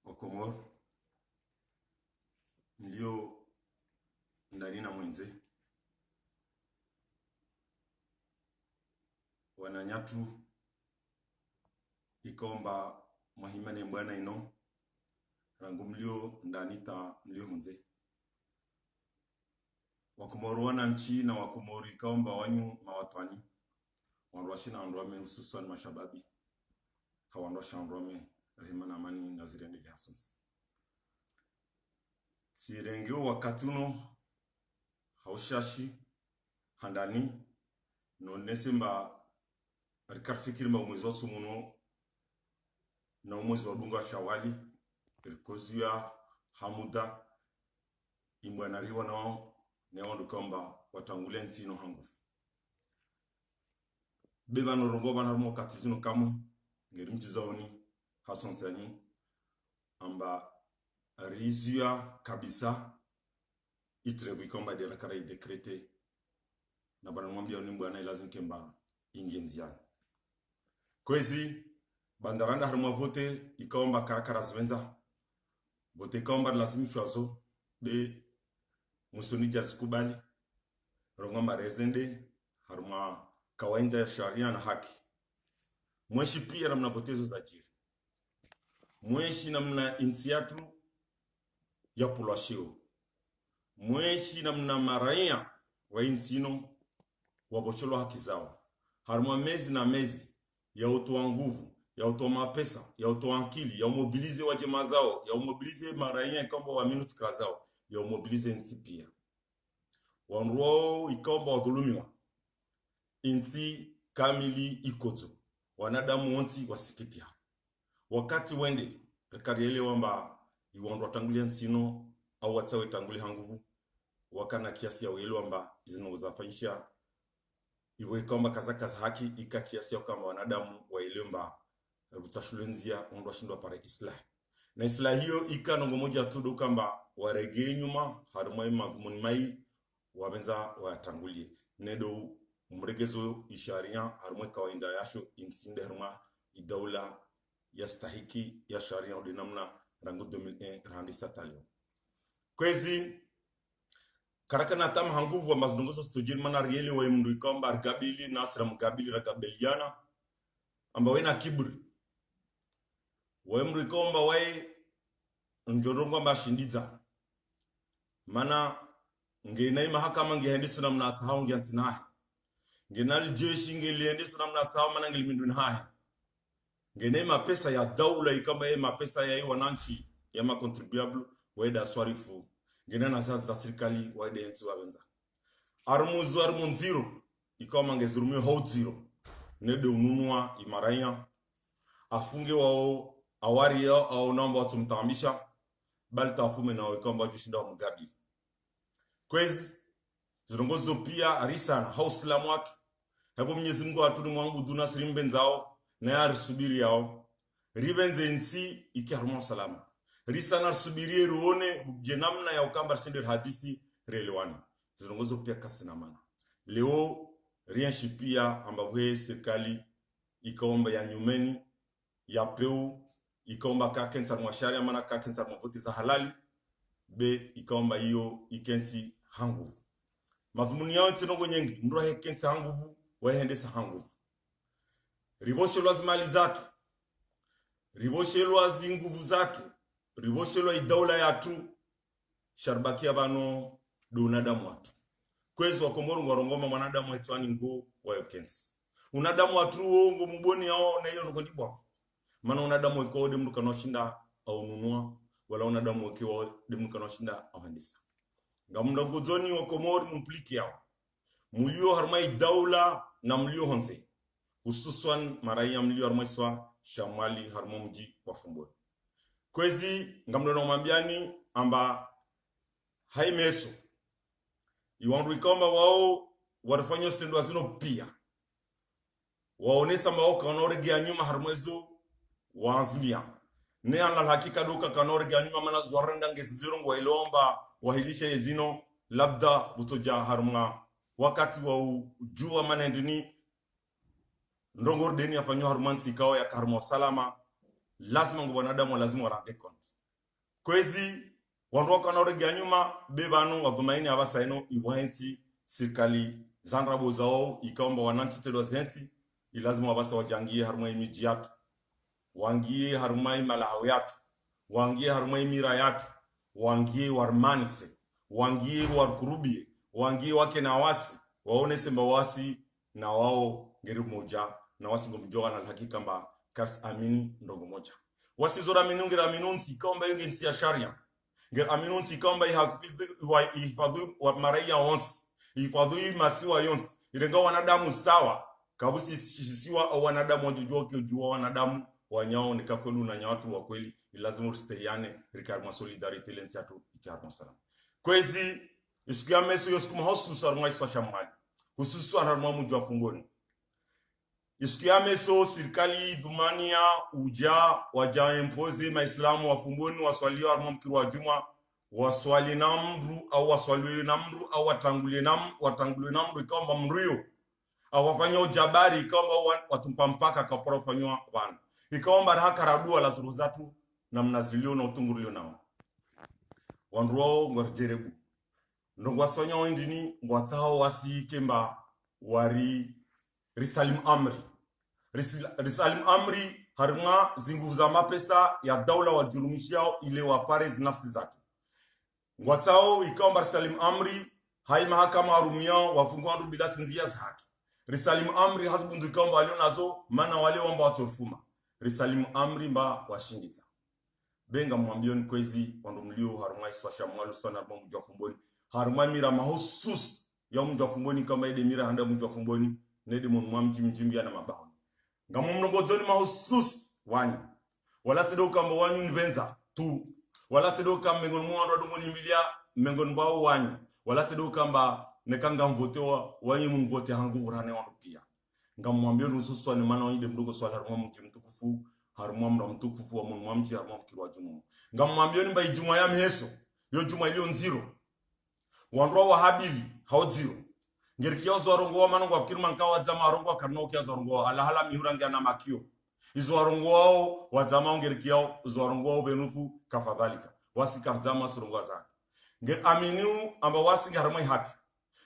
Wakomoro mlio ndani na mwenze wananyatu ikomba mahimane mbwana ino rangu mlio ndani ta mlio mwenze Wakomoro wananchi na Wakomoro ikomba wanyu mawatwani wanruashi na androme hususan mashababi kawanrosha androme rehema na amani na zirende liasons sirengeo wakati uno haushashi handani no nesemba rikarfikiri mba umwezi wa sumuno na umwezi wa dunga shawali rikozuya hamuda imbwanariwa nao newandu kamba watangule nsino hangufu beba norongo bana mo katizino kamwe ngeri mchizaoni hasonsani amba rizia kabisa itrevu kamba de la kara décrété na bana mwambia ni bwana lazima kemba ingenziana kwezi bandaranda harma vote ikomba karakara zwenza vote komba lazima chwazo be musoni jas kubali rongo marezende harma kawaida ya sharia na haki mweshi pia namna potezo za jiri mweshi namna insiatu ya pulashio mweshi namna maraia wa insino wabocholo haki zao harma mezi na mezi ya utoa nguvu ya utoa mapesa ya utoa akili ya umobilize wa jamaa zao ya umobilize maraia kamba waamini fikra zao ya umobilize nsi pia wanruo ikomba wadhulumiwa insi kamili ikoto wanadamu wonti wasikitia wakati wende rekariele wamba iwandwa tangulia nsino au watawe tangulia hanguvu wakana kiasi ya uelewa wamba zinozafanyisha iwe kamba kaza haki ika kiasi ya kama wanadamu waelewa mba rutashulenzia ondwa shindwa pare islah na islah hiyo ika nongo moja tudo kamba warege nyuma harumai magmunmai wabenza watangulie nedo mregezo isharia harumwe kawaida yasho insinde haruma idaula yastahiki ya sharia udinamna rangu 2001 randisa talio kwezi karakana tam hanguvu wa mazdongozo stojiri mana rieli wa mndu ikomba argabili nasra mgabili ragabeliana amba wena kiburi wa mndu ikomba wae njorongo amba shindiza mana ngenai mahakama ngehendisu namna atahau ngeansinahi ngenali jeshi ngeliendisu namna atahau mana ngelimindun hai ngenai mapesa ya daula ikamba ye mapesa ya wananchi ya makontribuable waeda swarifu ngenana za serikali waeda yensi wabenza armuzu armunziro ikamba ngezurumio hau zero nede ununua imaraia afunge wao awari yao au namba watu mtambisha bali tafume na ikamba jushinda wa mgabili kwezi zirongozo pia arisana hauslamu watu hapo Mwenyezi Mungu atudu mwangu duna sirimbenzao na ya subiri yao ribenze nsi ikiharuma salama risana subirie ruone jenamna ya ukamba shinde hadisi relewani zirongozo pia kasinamana leo rienshi pia ambabwe serikali ikaomba ya nyumeni ya peu ikaomba kakensa mwashari amana kakensa mvote za halali be ikaomba hiyo ikensi hanguvu madhumuni yao tsinongo nyengi ndro hekensi hanguvu wahendesa hanguvu riboshelwa zimali zatu riboshelwa zinguvu zatu riboshelwa idaula yatu sharbakia bano donadamu watu kwezi Wakomoro ngorongoma mwanadamu etswani ngo wa yokensi unadamu watu ngo muboni yao na hiyo ngondibwa mana unadamu ikode mdu kanoshinda au nunua wala unadamu wakiwa demu kanoshinda au handisa ngamunda gozoni Wakomoro mumpliki yao mulio harmai daula na mulio honse hususan maraia mulio harmai swa shamali harmo mji wa Fumbwe kwezi ngamunda nomambiani amba haimeso iwandu ikamba wao warfanyo stendo asino pia waonesa mbao kanorege nyuma harmwezo waazmia ne anal hakika duka kanorege nyuma mana zwaranda ngesiziro wa ilomba wahilisha yezino labda butoja harma wakati wa jua manendini ndongor deni afanyo harmansi kao ya karmo salama lazima ngo wanadamu lazima warande konti kwezi wandu kana nyuma bebanu wadhumaini abasaino ibwenzi serikali zanrabo zao ikaomba wananchi tedwa zenti ilazima wabasa wajangie harumai miji yatu wangie harumai malahau yatu wangie harumai mira yatu wangie warmanise wangie warkurubie wangie wake na wasi waone semba wasi na wao ngeri moja na wasi ngomjoga na hakika mba kars amini ndongo moja wasi zora minungira minunsi kaomba yungi nsi ya sharia ngeri aminunsi kaomba ihifadhu wa maraia onsi ihifadhu masiwa yonsi irenga wanadamu sawa kabusi siwa au wanadamu wajujua kiujua wanadamu wanyao nikakwelu na nyawatu wa kweli lazima usteyane rikarma solidarity lensi atu ikarma salam kwezi isikia meso yosukuma hosusu arumwa iswa shamali hususu arumwa mujwa fungoni isikia meso serikali dhumania uja waja impoze maislamu wa fungoni waswalio arumwa mkiru wa juma waswali namru au waswali namru au watangulie namru ikaomba mruyo au wafanya ujabari ikaomba watumpa mpaka kapora ufanywa wana ikaomba haka radua la zuruzatu na mnazilio na utungurulio nao wanduo ngorjerebu ndongwasonyo wendini ngwatsao wasi kemba wari risalim amri harunga zinguvu za mapesa ya daula wajurumishiao ile wapare zinafsi zake ngwatsao ikaomba risalim amri hai mahakama warumiao wafungwa ndu bila tinzia za haki risalim amri hasbundu ikaomba walio nazo mana wale wamba watorfuma risalim amri mba washingita benga mwambioni kwezi wandu mlio harumai swasha mwalu sana arma mjwa fumboni harumai mira mahusus ya mjwa fumboni kama ide mira handa mjwa fumboni nede mwamji mjimbi na mabao ngamu mnogozoni mahusus wanyu wala sedo kamba wanyu nibenza tu wala sedo kamba mengon mwando dungoni milia mengon bao wanyu wala sedo kamba nekanga mvotewa wanyu mvote hangu urane wandu pia ngamu mwambioni hususu ni mana ide mdogo swala harumai mjimtukufu harumwa mra mtukufu wa mwamji harumwa mkirwa jumu ngamwambioni mba ijuma ya miheso yo juma iliyo nziro wanro wa habili hao zero ngerikia zorongo wa manongo afikiri manka wa zama rongo karno kia zorongo alahala mihurangia na makio izo warongo wao wa zama ngerikia zorongo wao benufu kafadhalika wasi karzama sorongo zake nger aminu amba wasi harumwa haki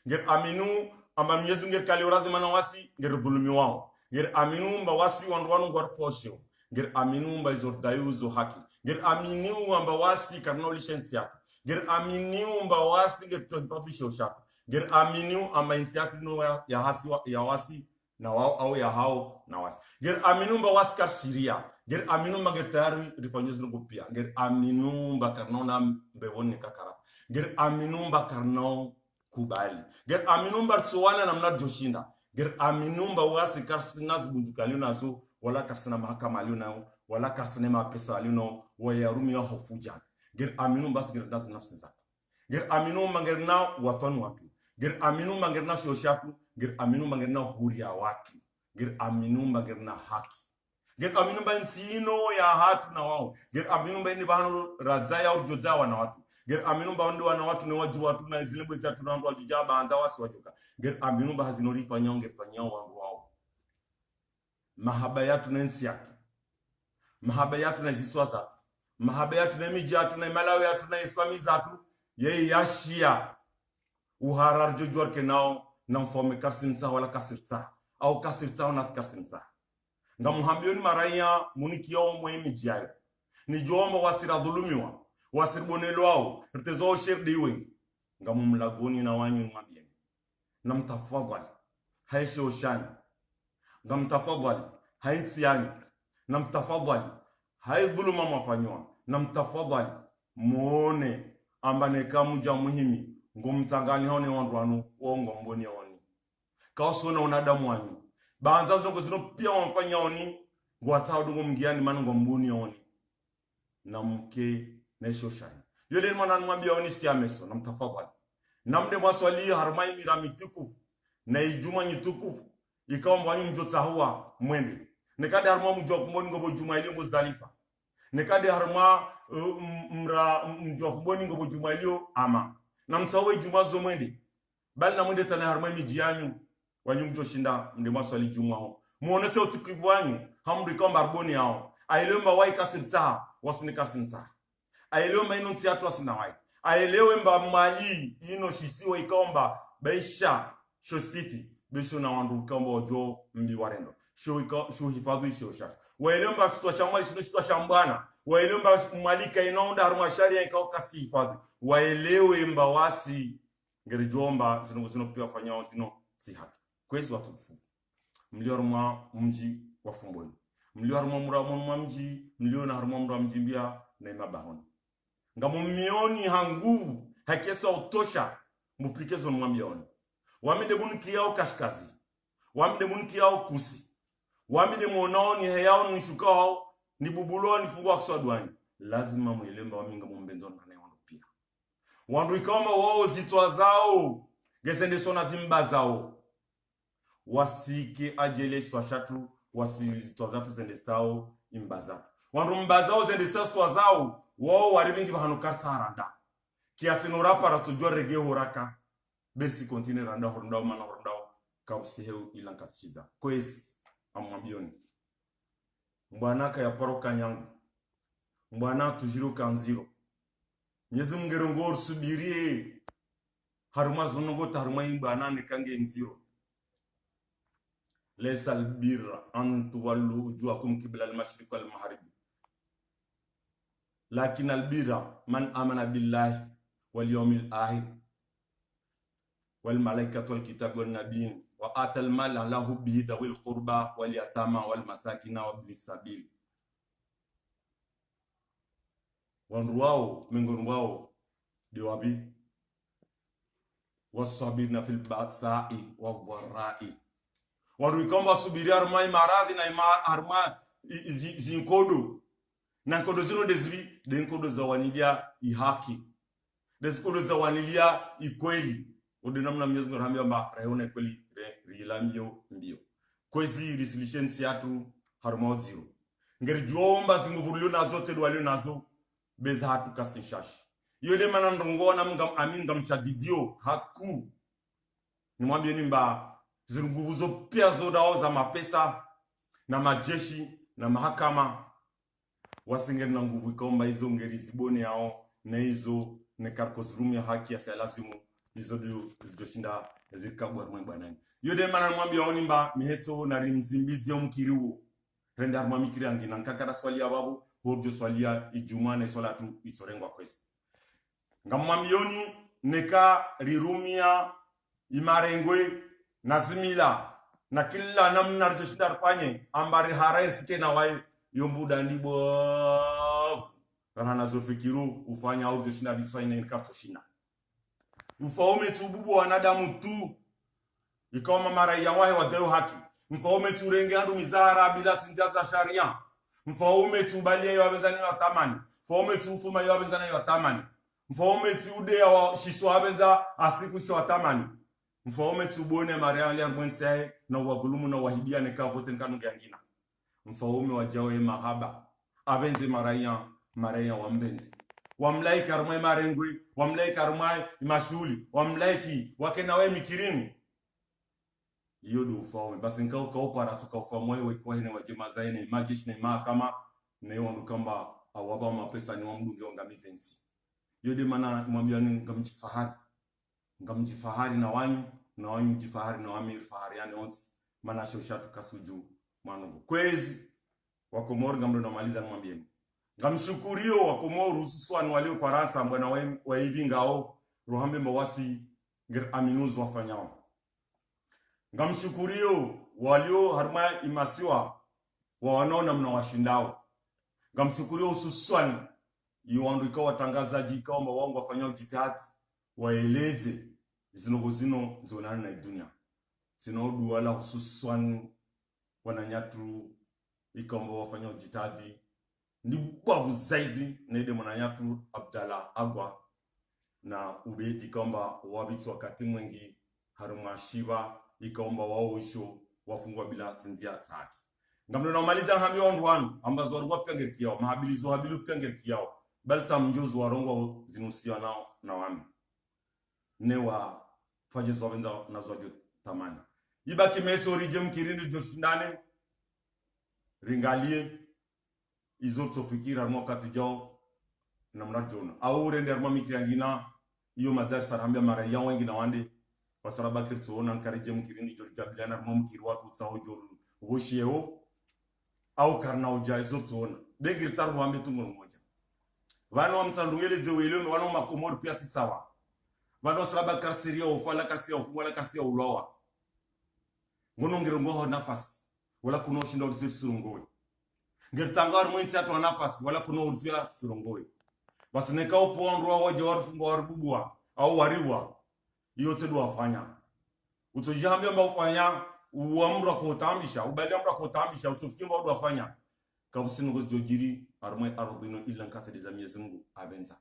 nger aminu amba myezu nger kali urazi mana wasi nger dhulumi wao nger aminu mba wasi wandu wanu ngwar posho ger aminu mba izordayu zo haki ger aminu amba wasi karno licensi yako ger aminu mba wasi ger tohipafisho shako ger aminu amba intiatu no ya hasi ya wasi na wao au ya hao na wasi ger aminu mba wasi kar Syria ger aminu mba ger tayari rifanyozi nuko pia ger aminu mba karno na mbewoni kakara ger aminu mba karno kubali ger aminu mba tsuwana na mnar joshinda ger aminu mba wasi kar sinas bundukalio nazo wala karsana mahakama alionao wala karsana mapesa alionao wayarumi ya hofuja ger aminu bas ger das nafsi zake ger aminu mangerna watonu watu ger aminu mangerna shoshatu ger aminu mangerna huria watu ger aminu mangerna haki ger aminu bansino ya hatu na wao ger aminu bani bano razaya urjozawa na watu ger aminu bando wana watu ne waju watu na zilebwe za tunando wajujaba anda wasi wajoka ger aminu bahazinori fanyonge fanyao wangu wao mahaba yatu na nsi yatu mahaba yatu na ziswa zatu mahaba yatu na miji yatu na malawi yatu na islami zatu yeye yashia uharar jojor kenao na mfome karsinsa wala kasirta au kasirta na karsinsa ngamuhambioni maraya munikio mwe miji yayo ni jombo wasira dhulumiwa wasirbonelo au rtezo shirdiwe ngamumlagoni na wanyu mwabieni na mtafadhali haishe oshani namtafadhali hainsiani namtafadhali haidhuluma mafanywa namtafadhali muone ambane kamuja muhimi ngomtangani hone wandwanu ongo mboni oni kaosona unadamu wanyu baanza zino zino pia wamfanya oni ngwatao dungo mgiani manungo mboni oni namke nesho shani yole mwana mwambia oni sikia meso namtafadhali namde maswali harmai miramitukufu na ijuma nyitukufu ikawa mwanyu mjotsa huwa mwende nekade harma mjofu mboni ngobo juma ilio Muzdalifa nekade harma mjofu mboni ngobo juma ilio ama na msawe juma zo mwende bali na mwende tana harma mijianyu wanyu mjoshinda mde maswali juma ho muonese utukivu wanyu hamdu ikawa mbarboni hao aelewe wai kasirza wasini kasinza aelewe ino nsiatu wasina wai aelewe mba mali ino shisiwe ikomba beisha shostiti besho na wandu ikomba ojo mbi warendo sho hifadhi sho shashu waelewe mba shitwa shamali shitwa shambwana waelewe mba malika inaonda haruma sharia ikao kasi hifadhi waelewe mba wasi ngerijomba zino pia wafanyao zino si haki kwezi watukufu mliorumwa mji wa Fumbweni mliorumwa mura mji mliona harumwa mura mji mbia na imabahoni ngamu mioni hanguvu hakesa utosha muplikezo mwambioni wamide bunki yao kashkazi wamide bunki yao kusi wamide monao ni heyao ni shukao ni bubulo ni fungwa kuswadwani lazima muelemba waminga mumbenzo na neondo pia wandu ikoma wao zitwa zao gesende sona zimba zao wasike ajele swashatu wasizitwa zatu zende sao imbaza wandu mbazao zende sao zao wao waribingi bahanu karta haranda kiasi no rapara tujua rege horaka bersi continue randa horndao mana horndao kausiheu ilankasichiza kwesi amwambioni mbwanaka ya paroka nyangu mbwana tujiru kanziro nyezi mngerongor subirie haruma zonogota haruma imbana nekange nziro ليس البر أن تولوا وجوهكم قبل المشرق والمغرب لكن البر من آمن بالله واليوم الآخر والملائكة والكتاب والنبيين وآتى المال له به ذوي القربى واليتامى والمساكين وابن السبيل ونرواه من غنواو ديوابي والصابرين في البأساء والضراء wandu ikomba subiri armai maradhi na arma zinkodo na nkodo zino desvi de nkodo za wanilia ihaki deskodo za wanilia ikweli odinamna Mwenyezi Mungu rahambia mba rayona kweli rilambio mbio kwezi resilience yatu harma zero ngeri jomba zinguvulio nazo tedu walio nazo beza hatu kasinshashi yole mana ndongona mngam amin ngamshadidio haku nimwambie nimba zinguvu zo pia zodao za mapesa na majeshi na mahakama wasingeri na nguvu ikomba hizo ngeri zibone yao na hizo nekarkozirumi ya haki ya salasimu hizo zidoshinda zirikabwa mwembanani yode mana mwambia onimba miheso na rimzimbizi ya mkiriwo renda harma mikiri angina nkakara swali ya babu horjo swali ya ijumane swala tu isorengwa kwesi ngamwambioni neka rirumia imarengwe nazimila na kila namna rjishindar fanye ambari haraisike na wai yombuda ndibof kana nazofikiru ufanya au rjishindar disfanye nkarto shina ufaume tu bubu wanadamu tu ikoma mara ya wahi wadeo haki mfaume tu renge andu mizahara bila tinjaza sharia mfaume tu balia ya wabenzani wa tamani mfaume tu ufuma ya wabenzani wa tamani mfaume tu ude ya shisho wabenza asifu shi wa tamani mfaume tubone mariali armwense na wagulumu na wahibia ne kavote nkanu ngangina mfaume wajawe mahaba abenze maraya wambenzi wamlaiki armai marengwi wamlaiki armai mashuli wamlaiki wakena we mikirini yodo ufaume basi nkao kaopara suka ufamwe we kwa hine wajema zaine majish ne mahakama ne wandu kamba awaba mapesa ni wamdungi wangamizenzi yode mana mwambia ni ngamjifahari na wanyu mjifahari na wami fahari yani onsi mana shoshatu kasuju manungu kwezi wakomori ngamdo namaliza mwambieni ngamshukurio wakomori hususan walio Faransa mbwana wa hivi ngao rohambe mbawasi ngir aminuzu wafanyao ngamshukurio walio harma imasiwa wa wanaona mna washindao ngamshukurio hususan yuandu ikawa watangazaji ikawa mbawangu wafanyao jitihati waeleze zino zonana na dunia sinodu wala hususan wananyatu ikomba wafanya jitadi ni babu zaidi na ile mwananyatu Abdalla Agwa na ubeti kwamba wabitu wakati mwingi haruma shiba ikomba waoisho wafungwa bila tindia tatu ngamno normaliza hambi on ambazo walikuwa pengeri kiao mahabilizo habilu pengeri kiao balta mjuzu warongo zinusia nao na wami newa fajezo wabenza nazojo tamani ibaki meso rije mkirindi joshindane ringalie izor sofikira armo katijao na mnarjona au rende armo mikirangina iyo mazar sarambia mara ya wengi na wande wasaraba kirtsoona nkarije mkirindi jori gabilana armo mkiri watu tsao jor wosheo au karna uja izor tsoona begir tsar wambe tungol moja wano amsandungele zewele wano makomor pia sawa wano saraba karsiria ofala karsiria ofwala karsiria ulowa ngono ngirongo nafasi wala kuno shinda ursi surungowe ngirtangar mwinti atu nafasi wala kuno ursi surungowe basneka upondwa waje warfungo warbubwa au wariwa yote ndo wafanya utojambia mba ufanya uamra ko tambisha ubali amra ko tambisha utofikimba ndo wafanya kabusini ngo jojiri armai ardino illa nkasa za Mwenyezi Mungu abenza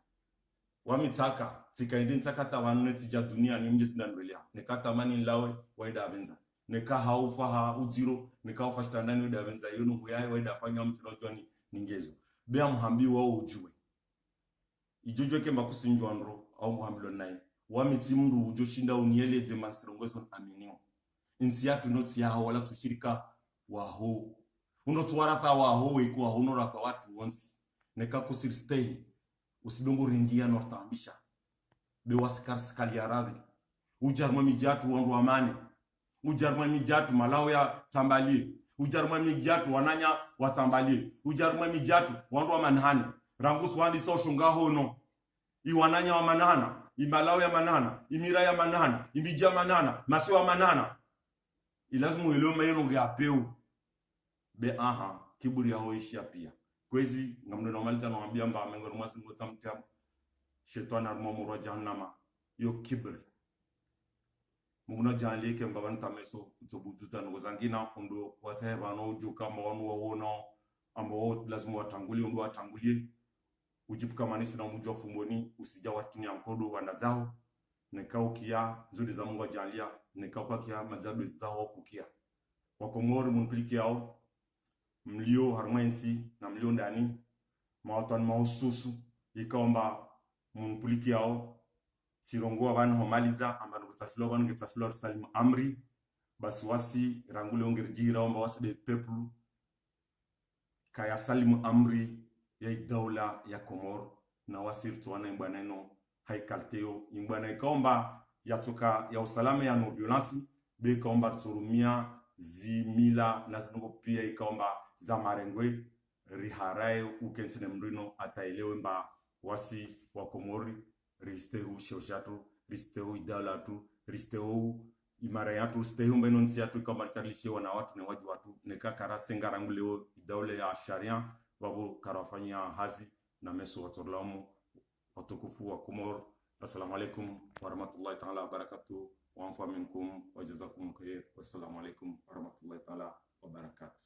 wamitaka tikaindi ntaka tawanne tija dunia ni mje tinanwelia nekata mani lawe waida abenza neka haufaha uziro neka ufashta ndani waida abenza yono huyaye waida afanya mtino jwani ningezo bea muhambi wao ujue ijojwe kemba kusinjwa ndro au muhambilo naye wamiti mndu ujoshinda unieleze mansirongozo aminio insi yatu noti ya wala tushirika waho unotuwarata waho ikuwa unorata watu once neka kusiristei usidongo ringia nortambisha be waskar skali aradhi ujarma mijatu wandu amane ujarma mijatu malao ya sambalie ujarma mijatu wananya wasambalie ujarma mijatu wandu amanhane rangus wandi so shunga hono iwananya wa manana imalao ya manana imira ya manana imija manana masiwa manana ilazimu eloma yeno ya peu be aha kiburi ya hoishia pia kwezi ngamdo normaliza no ambia mba mengo mwasi ngo samtam shetani armo muro jahannama yo kibri muguna janle ke mbaban tameso zobututa no zangina ondo waseba no joka mawanu wono ambo lazima watangulie ndo watangulie ujipuka manisi na mujwa fumboni usija watini amkodo wanazao nekaukia zuri za Mungu ajalia nekauka kia mazabu zao kukia wakomori munpliki yao mlio harmwensi na mlio ndani mautan maususu ikaomba munpliki yao sirongo abantu homaliza amanu gutasilo salim amri baswasi rangule ongerjira omba wasbe peplu kaya salim amri ya daula ya Komor na wasirtu wana imbaneno haikalteo imbana ikaomba yatoka ya usalama ya no violence be ikaomba turumia zimila na zinungo pia ikaomba za marengwe riharae ukensine mrino ataelewe mba wasi wa Komori risteu shoshatu risteu idalatu risteu imara yatu risteu mbeno nsi yatu ikaomba charlishe wana watu ne waju watu neka karatse ngaranguleo daule ya sharia babu karafanya hazi na mesu watorlamu watukufu wa Komor. Assalamu alaikum warahmatullahi ta'ala wabarakatuh wa anfa minkum wa jazakum khair. Wassalamu alaikum warahmatullahi ta'ala wabarakatuh.